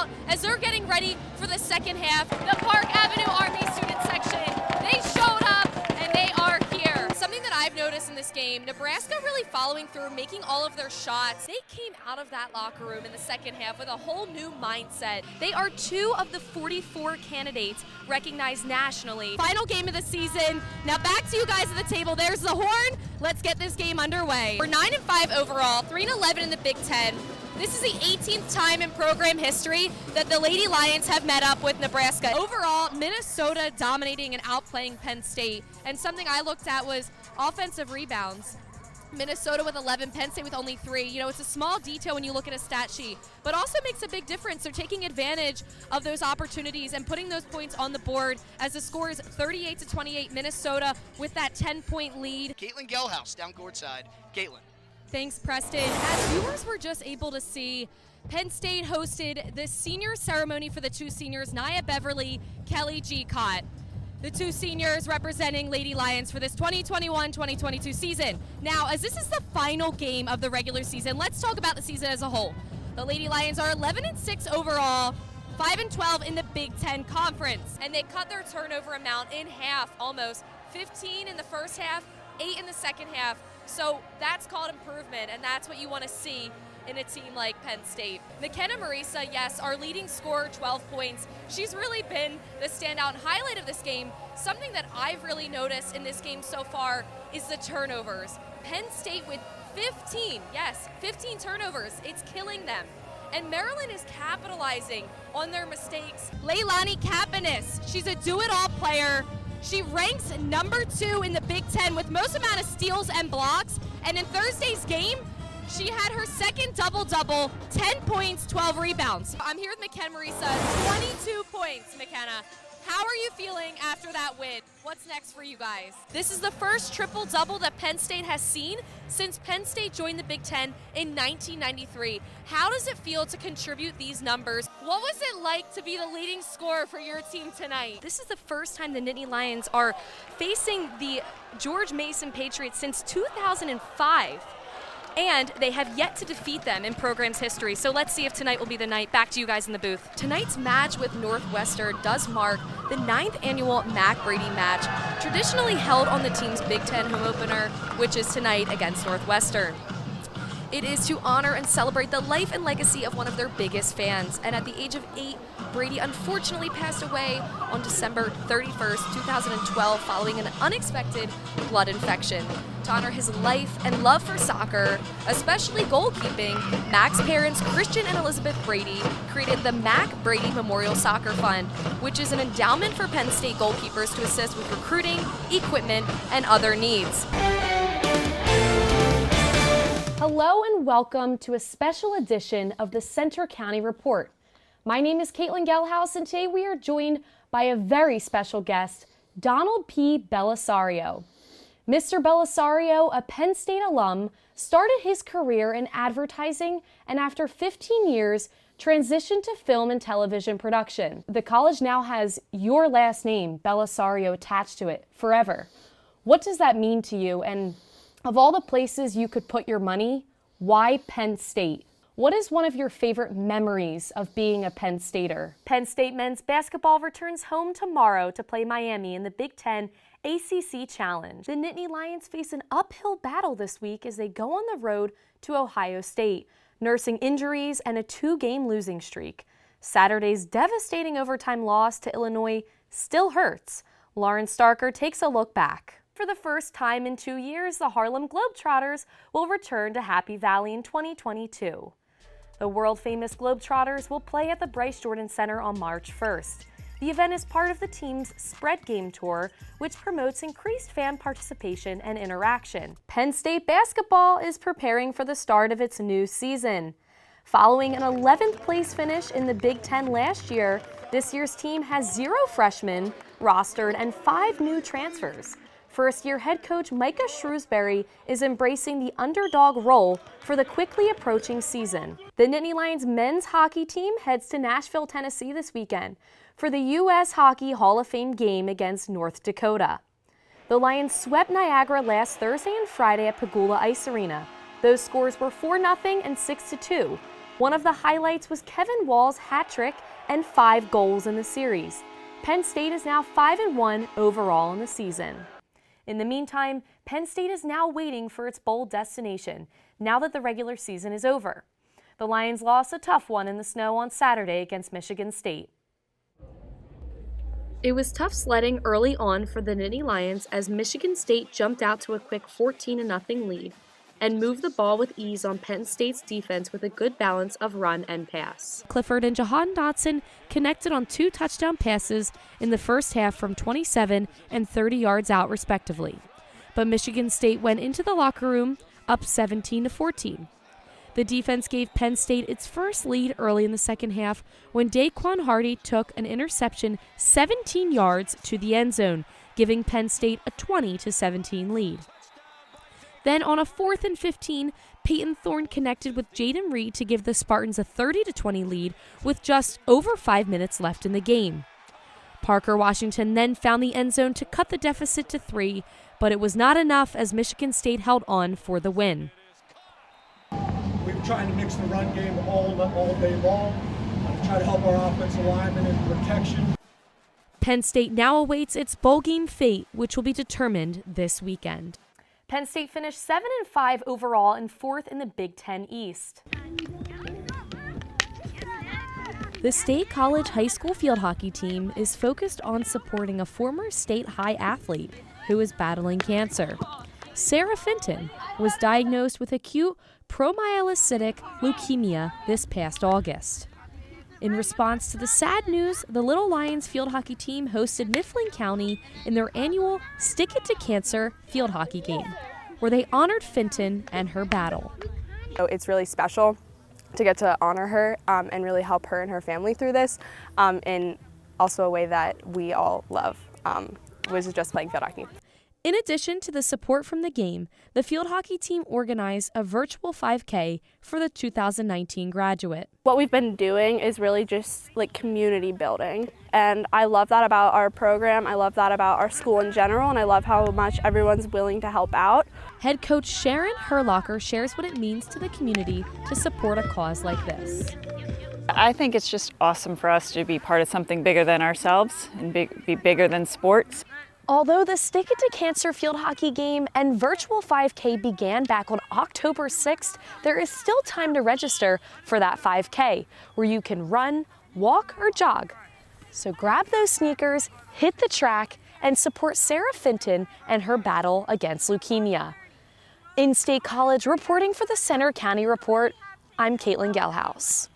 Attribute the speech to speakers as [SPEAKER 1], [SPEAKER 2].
[SPEAKER 1] out as they're getting ready for the second half. The Park Avenue Army student section, they showed up and they are here. Something that I've noticed in this game, Nebraska really following through, making all of their shots. They came out of that locker room in the second half with a whole new mindset. They are 2 of the 44 candidates recognized nationally. Final game of the season. Now back to you guys at the table. There's the horn. Let's get this game underway. We're 9-5 overall, 3-11 in the Big Ten. This is the 18th time in program history that the Lady Lions have met up with Nebraska. Overall, Minnesota dominating and outplaying Penn State. And something I looked at was offensive rebounds. Minnesota with 11, Penn State with only 3. You know, it's a small detail when you look at a stat sheet, but also makes a big difference. They're taking advantage of those opportunities and putting those points on the board as the score is 38-28. Minnesota with that 10-point lead.
[SPEAKER 2] Kaitlin Gehlhaus down courtside. Kaitlin.
[SPEAKER 1] Thanks, Preston. As viewers were just able to see, Penn State hosted the senior ceremony for the 2 seniors, Nia Beverly, Kelly Gehlhaus. The 2 seniors representing Lady Lions for this 2021-2022 season. Now, as this is the final game of the regular season, let's talk about the season as a whole. The Lady Lions are 11-6 overall, 5-12 in the Big Ten Conference, and they cut their turnover amount in half almost. 15 in the first half, 8 in the second half. So that's called improvement, and that's what you want to see in a team like Penn State. McKenna Marisa, yes, our leading scorer, 12 points. She's really been the standout highlight of this game. Something that I've really noticed in this game so far is the turnovers. Penn State with 15, yes, 15 turnovers. It's killing them. And Maryland is capitalizing on their mistakes. Leilani Kapanis, she's a do-it-all player. She ranks number 2 in the Big Ten with most amount of steals and blocks. And in Thursday's game, she had her second double-double, 10 points, 12 rebounds. I'm here with McKenna Marisa, 22 points, McKenna. How are you feeling after that win? What's next for you guys? This is the first triple-double that Penn State has seen since Penn State joined the Big Ten in 1993. How does it feel to contribute these numbers? What was it like to be the leading scorer for your team tonight? This is the first time the Nittany Lions are facing the George Mason Patriots since 2005. And they have yet to defeat them in program's history. So let's see if tonight will be the night. Back to you guys in the booth. Tonight's match with Northwestern does mark the 9th annual Mac Brady match, traditionally held on the team's Big Ten home opener, which is tonight against Northwestern. It is to honor and celebrate the life and legacy of one of their biggest fans. And at the age of 8, Brady unfortunately passed away on December 31st, 2012, following an unexpected blood infection. To honor his life and love for soccer, especially goalkeeping, Mac's parents, Christian and Elizabeth Brady, created the Mac Brady Memorial Soccer Fund, which is an endowment for Penn State goalkeepers to assist with recruiting, equipment, and other needs.
[SPEAKER 3] Hello and welcome to a special edition of the Center County Report. My name is Kaitlin Gehlhaus, and today we are joined by a very special guest, Donald P. Bellisario. Mr. Bellisario, a Penn State alum, started his career in advertising and after 15 years transitioned to film and television production. The college now has your last name, Bellisario, attached to it forever. What does that mean to you? And of all the places you could put your money, why Penn State? What is one of your favorite memories of being a Penn Stater? Penn State men's basketball returns home tomorrow to play Miami in the Big Ten ACC Challenge. The Nittany Lions face an uphill battle this week as they go on the road to Ohio State, nursing injuries and a 2-game losing streak. Saturday's devastating overtime loss to Illinois still hurts. Lauren Starker takes a look back. For the first time in 2 years, the Harlem Globetrotters will return to Happy Valley in 2022. The world-famous Globetrotters will play at the Bryce Jordan Center on March 1st. The event is part of the team's Spread Game Tour, which promotes increased fan participation and interaction. Penn State basketball is preparing for the start of its new season. Following an 11th place finish in the Big Ten last year, this year's team has 0 freshmen rostered and 5 new transfers. First-year head coach Micah Shrewsbury is embracing the underdog role for the quickly approaching season. The Nittany Lions men's hockey team heads to Nashville, Tennessee this weekend for the U.S. Hockey Hall of Fame game against North Dakota. The Lions swept Niagara last Thursday and Friday at Pagula Ice Arena. Those scores were 4-0 and 6-2. One of the highlights was Kevin Wall's hat trick and 5 goals in the series. Penn State is now 5-1 overall in the season. In the meantime, Penn State is now waiting for its bowl destination now that the regular season is over. The Lions lost a tough one in the snow on Saturday against Michigan State. It was tough sledding early on for the Nittany Lions as Michigan State jumped out to a quick 14-0 lead and moved the ball with ease on Penn State's defense with a good balance of run and pass. Clifford and Jahan Dotson connected on 2 touchdown passes in the first half from 27 and 30 yards out respectively. But Michigan State went into the locker room up 17-14. The defense gave Penn State its first lead early in the second half when Daquan Hardy took an interception 17 yards to the end zone, giving Penn State a 20-17 lead. Then on a 4th and 15, Peyton Thorne connected with Jaden Reed to give the Spartans a 30-20 lead with just over 5 minutes left in the game. Parker Washington then found the end zone to cut the deficit to 3, but it was not enough as Michigan State held on for the win.
[SPEAKER 4] We were trying to mix the run game all day long, try to help our offensive linemen in protection.
[SPEAKER 3] Penn State now awaits its bowl game fate, which will be determined this weekend. Penn State finished 7-5 overall and 4th in the Big Ten East. The State College High School field hockey team is focused on supporting a former state high athlete who is battling cancer. Sarah Fenton was diagnosed with acute promyelocytic leukemia this past August. In response to the sad news, the Little Lions field hockey team hosted Mifflin County in their annual Stick It to Cancer field hockey game, where they honored Fenton and her battle.
[SPEAKER 5] It's really special to get to honor her and really help her and her family through this in also a way that we all love, was just playing field hockey.
[SPEAKER 3] In addition to the support from the game, the field hockey team organized a virtual 5K for the 2019 graduate.
[SPEAKER 5] What we've been doing is really just like community building, and I love that about our program. I love that about our school in general, and I love how much everyone's willing to help out.
[SPEAKER 3] Head coach Sharon Herlocker shares what it means to the community to support a cause like this.
[SPEAKER 6] I think it's just awesome for us to be part of something bigger than ourselves and be bigger than sports.
[SPEAKER 3] Although the Stick It to Cancer field hockey game and virtual 5K began back on October 6th, there is still time to register for that 5K, where you can run, walk, or jog. So grab those sneakers, hit the track, and support Sarah Fenton and her battle against leukemia. In State College, reporting for the Center County Report, I'm Kaitlin Gehlhaus.